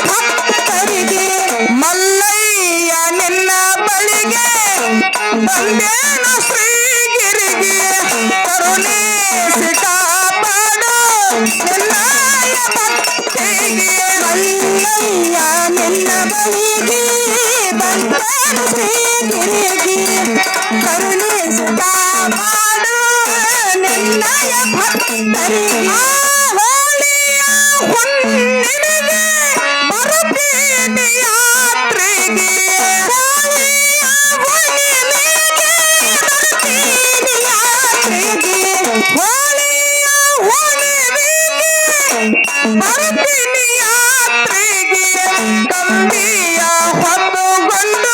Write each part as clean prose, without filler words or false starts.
ಭಕ್ತರಿಗೆ ಮಲ್ಲಯ್ಯ ನಿನ್ನ ಬಳಿಗೆ ಬಂದೇನು ಶ್ರೀಗಿರಿಗೆ ಕರುಣಿಸಿ ಕಾಪಾಡು ನಿನ್ನಯ ಭಕ್ತಿಗೆ ಮಲ್ಲಯ್ಯ ನಿನ್ನ ಬಳಿಗೆ ಬಂದೇನು ಶ್ರೀಗಿರಿಗೆ ಕರುಣಿಸಿ ಕಾಪಾಡು ನಿನ್ನಯ ಭಕ್ತರಿಗೆ ಹುಣ್ಣಿಮೆಗೆ ಬರುತ್ತೀನಿ ಯಾತ್ರೆಗೆ ಹುಣ್ಣಿಮೆಗೆ ಬರುತ್ತೀನಿ ಯಾತ್ರೆಗೆ ಹುಣ್ಣಿಮೆಗೆ ಬರುತ್ತೀನಿ ಯಾತ್ರೆಗೆ ಕಂಬಿಯ ಹೊತ್ತುಕೊಂಡು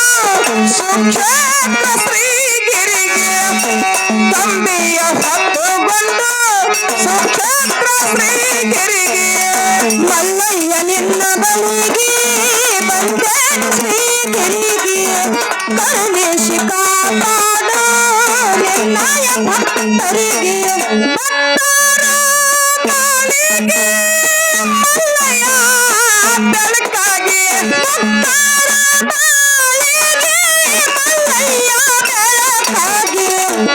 ಸುಕ್ಷೇತ್ರ ಶ್ರೀಗಿರಿಗೆ ಕಂಬಿಯ ಹೊತ್ತುಕೊಂಡು ಸುಕ್ಷೇತ್ರ ಶ್ರೀಗಿರಿಗೆ ಮಲ್ಲಯ್ಯ ನಿನ್ನ ಬಳಿಗೆ ಬಂದೇನು ಶ್ರೀಗಿರಿಗೆ ಕರುಣಿಸಿ ಕಾಪಾಡು ನಿನ್ನಯ ಭಕ್ತರಿಗೆ ಭಕ್ತರ ಬಾಳಿಗೆ ಮಲ್ಲಯ್ಯ ಬೆಳಕಾಗಿ ಭಕ್ತರ ಬಾಳಿಗೆ ಮಲ್ಲಯ್ಯ ಬೆಳಕಾಗಿ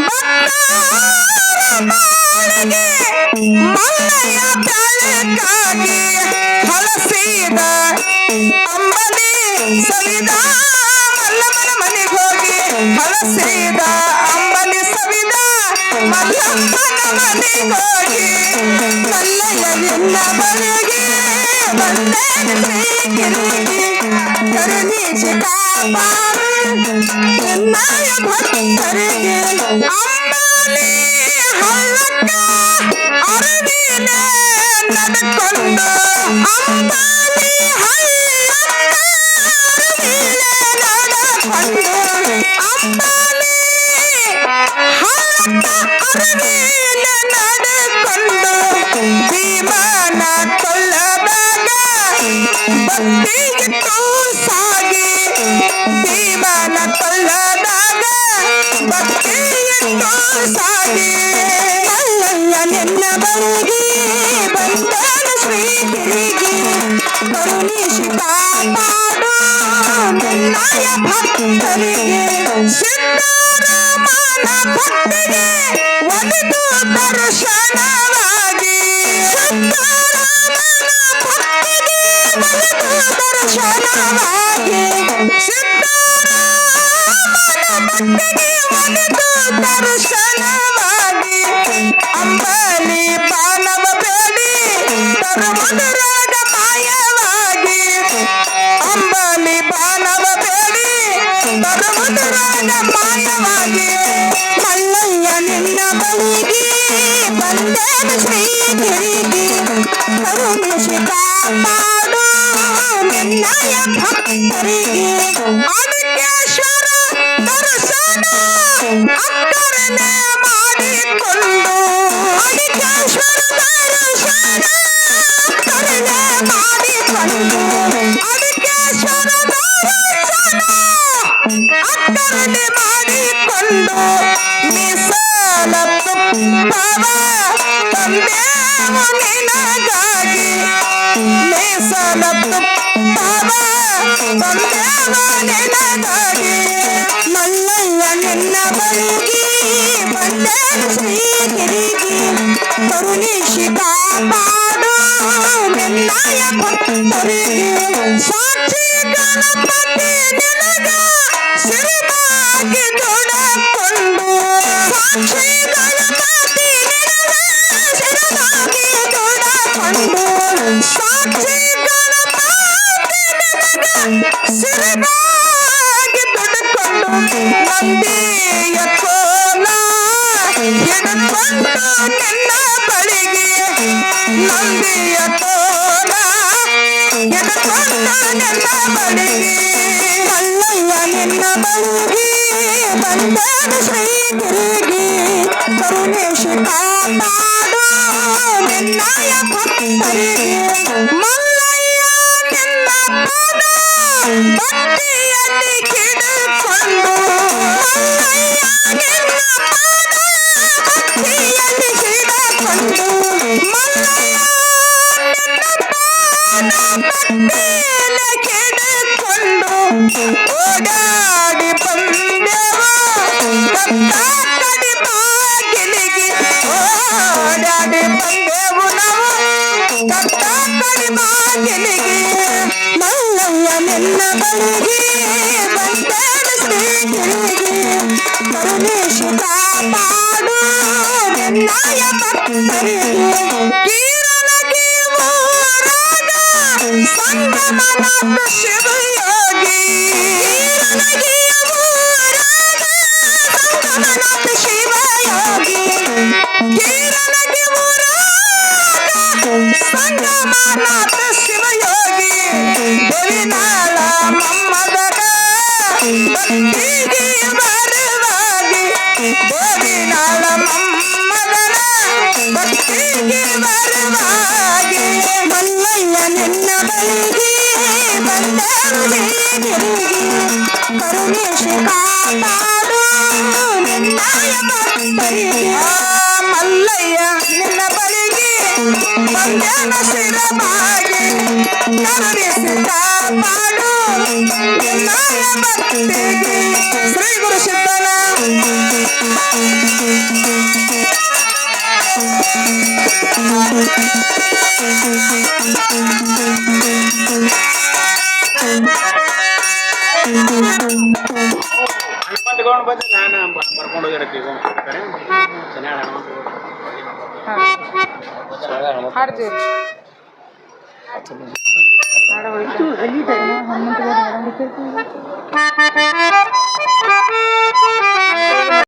ಭಕ್ತರ ಬಾಳಿಗೆ ಮಲ್ಲಯ್ಯ ಬೆಳಕಾಗಿ ಹಳಸಿದ ಅಂಬಲಿ ಸವಿದ ಮಲ್ಲಮ್ಮನ ಮನೆಗೆ ಹೋಗಿ ಹಳಸಿದ ಅಂಬಲಿ ಸವಿದ ಮಲ್ಲಮ್ಮನ ಮನೆಗೆ ಹೋಗಿ ಮಲ್ಲಯ್ಯ ನಿನ್ನ ಬಳಿಗೆ ಬಂದೇನು ಶ್ರೀಗಿರಿಗೆ ಕರುಣಿಸಿ ಕಾಪಾಡು ನಿನ್ನಯ ಭಕ್ತರಿಗೆ ಅಂಬಲಿ ಹಳ್ಳಕ್ಕ ಅರವಿಲೆ ನಡೆಕೊಂಡು ಅಂಬಲಿ ಹಳ್ಳಕ್ಕ ಅರವಿಲೆ ನಡೆಕೊಂಡು ಅಂಬಲಿ ಹಳ್ಳಕ್ಕ ಅರವಿಲೆ ನಡೆಕೊಂಡು ಭೀಮನ ಕೊಳ್ಳದಾಗ ಭಕ್ತಿಗಿಟ್ಟು ಸಾಗಿ ಭೀಮನ ಕೊಳ್ಳದಾಗ ಭಕ್ತಿಗಿಟ್ಟು ಸಾಗಿ ಮಲ್ಲಯ್ಯ ನಿನ್ನ ಬಳಿಗೆ ಬಂದೇನು ಶ್ರೀಗಿರಿಗೆ ಕರುಣಿಸಿ ಕಾಪಾಡು ನಿನ್ನಯ ಭಕ್ತರಿಗೆ ಸಿದ್ಧರಾಮನ ಭಕ್ತಿಗೆ ಒಲಿದು ದರ್ಶನವಾಗಿ ಸಿದ್ಧರಾಮನ ಭಕ್ತಿಗೆ ಒಲಿದು ದರ್ಶನವಾಗಿ ಸಿದ್ಧರಾಮನ ಭಕ್ತಿಗೆ ಒಲಿದು ದರ್ಶನವಾಗಿ ಅಂಬಲಿ ಬಾಣವ ಬೇಡಿ ತರುವುದರಾಗ ಮಾಯವಾಗಿ ಅಂಬಲಿ ಬಾಣವ ಬೇಡಿ ತರುವುದರಾಗ ಮಾಯವಾಗಿ ಮಲ್ಲಯ್ಯ ನಿನ್ನ ಬಳಿಗೆ ಬಂದೇನು ಶ್ರೀಗಿರಿಗೆ ಕರುಣಿಸಿ ಕಾಪಾಡು ನಿನ್ನಯ ಭಕ್ತರಿಗೆ ಅಡಿಕೇಶ್ವರ ದರ್ಶನ ಅಕ್ಕರನೆ ಮಾಡಿಕೊಂಡು ಅಡಿಕೇಶ್ವರ ದರ್ಶನ ಅಕ್ಕರನೆ ಮಾಡಿಕೊಂಡು ಅಡಿಕೇಶ್ವರ ದರ್ಶನ ಅಕ್ಕರನೆ ಮಾಡಿಕೊಂಡು ಮೀಸಲ ತುಪ್ಪವ ತಂದೆವು ನಿನಗಾಗಿ ಮೀಸಲ ತುಪ್ಪವ ತಂದೆವು ನಿನಗಾಗಿ ಮಲ್ಲಯ್ಯ ನಿನ್ನ ಬಳಿಗೆ ಬಂದೇನು ಶ್ರೀಗಿರಿಗೆ ಕರುಣಿಸಿ ಕಾಪಾಡು ನಿನ್ನಯ ಭಕ್ತರಿಗೆ ಸಾಕ್ಷಿ ಗಣಪತಿ ನಿನಗ ಸಿರಿಮಾಗಿ ದುಡಕೊಂಡು ಸಾಕ್ಷಿ ಗಣಪತಿ ನಿನಗ ಸಿರಿಮಾಗಿ ದುಡಕೊಂಡು ಸಾಕ್ಷಿ ಗಣಪತಿ ನಿನಗ ಸಿರಿಮಾಗಿ ದುಡಕೊಂಡು ನಂದಿಯ ಕೋಲ ಹಿಡ್ಕೊಂಡು ನಿನ್ನ ಬಳಿಗೆ ನಂದಿಯ ಕೋಲ ಹಿಡ್ಕೊಂಡು ನಿನ್ನ ಬಳಿಗೆ ಮಲ್ಲಯ್ಯ ನಿನ್ನ ಬಳಿಗೆ ಬಂದೇನು ಶ್ರೀಗಿರಿಗೆ ಕರುಣಿಸಿ ಕಾಪಾಡು ನಿನ್ನಯ ಭಕ್ತರಿಗೆ ಮಲ್ಲಯ್ಯ ನಿನ್ನ ಪದ ಭಕ್ತಿಯಲ್ಲಿ ಹಿಡಿದುಕೊಂಡು ಮಲ್ಲಯ್ಯ ನಿನ್ನ ಪದ ಭಕ್ತಿಯಲ್ಲಿ ಹಿಡಿದುಕೊಂಡು ಮಲ್ಲಯ್ಯ ನಿನ್ನ ಪಟ್ಟೆಲೆ ಕೆಡಿಕೊಂಡು ಓಡಾಡಿ ಬಂದೆವು ಕತ್ತ ಕಡಿ ಬಾಗಿಲಿಗೆ ಓಡಾಡಿ ಬಂದೆವು ನಾವು ಕತ್ತ ಕಡಿ ಬಾಗಿಲಿಗೆ ಮಲ್ಲಯ್ಯ ನಿನ್ನ ಬಳಿಗೆ ಬಂದೇನು ಶ್ರೀಗಿರಿಗೆ ಕರುಣೇಶ ಕಾಪಾಡು ನಿನ್ನಾಯ ಭಕ್ತರಿಗೆ ಕೀರಲಗಿ ಊರಾಗ ಸಂಗಮನಾಥ ಶಿವಯೋಗಿ ಕೀರಲಗಿ ಊರಾಗ ಸಂಗಮನಾಥ ಶಿವಯೋಗಿ ಕೀರಲಗಿ ಊರಾಗ ಸಂಗಮನಾಥ ಶಿವಯೋಗಿ ದೇವಿನಾಳ ಮಮ್ಮದಗ ಭಕ್ತಿಗೆ ಬರುವಾಗಿ ದೇವಿನಾಳ ಮಮ್ಮದನ ಭಕ್ತಿಗೆ ಬರುವಾಗಿ ಮಲ್ಲಯ್ಯ ನಿನ್ನ ಬಳಿಗೆ ಬಂದರು ಶ್ರೀಗಿರಿಗೆ ಕರುಣೇಶ ಕಾಪಾಡು ನಿನ್ನಾಯ ಭಕ್ತರಿಗೆ ಮಲ್ಲಯ್ಯ ನಿನ್ನ ಬಳಿಗೆ ಬಂದೆನ ಶಿರಬಾಗಿ ಕರುಣಿಸಿ ಕಾಪಾಡು ನಿನ್ನಾಯ ಭಕ್ತಿಗೆ ಶ್ರೀ ಗುರು ಸಿದ್ಧನ ತಗೊಂಡು ಬಂದು ನಾನು ಬರ್ಕೊಂಡು ಹೋಗಿರಕ್ಕೆ ಈಗ ಕಡೆ ಚೆನ್ನಾಗಿ ಹಾಡ್ತೀವಿ ಹಾಡ ಹೋಯ್ತು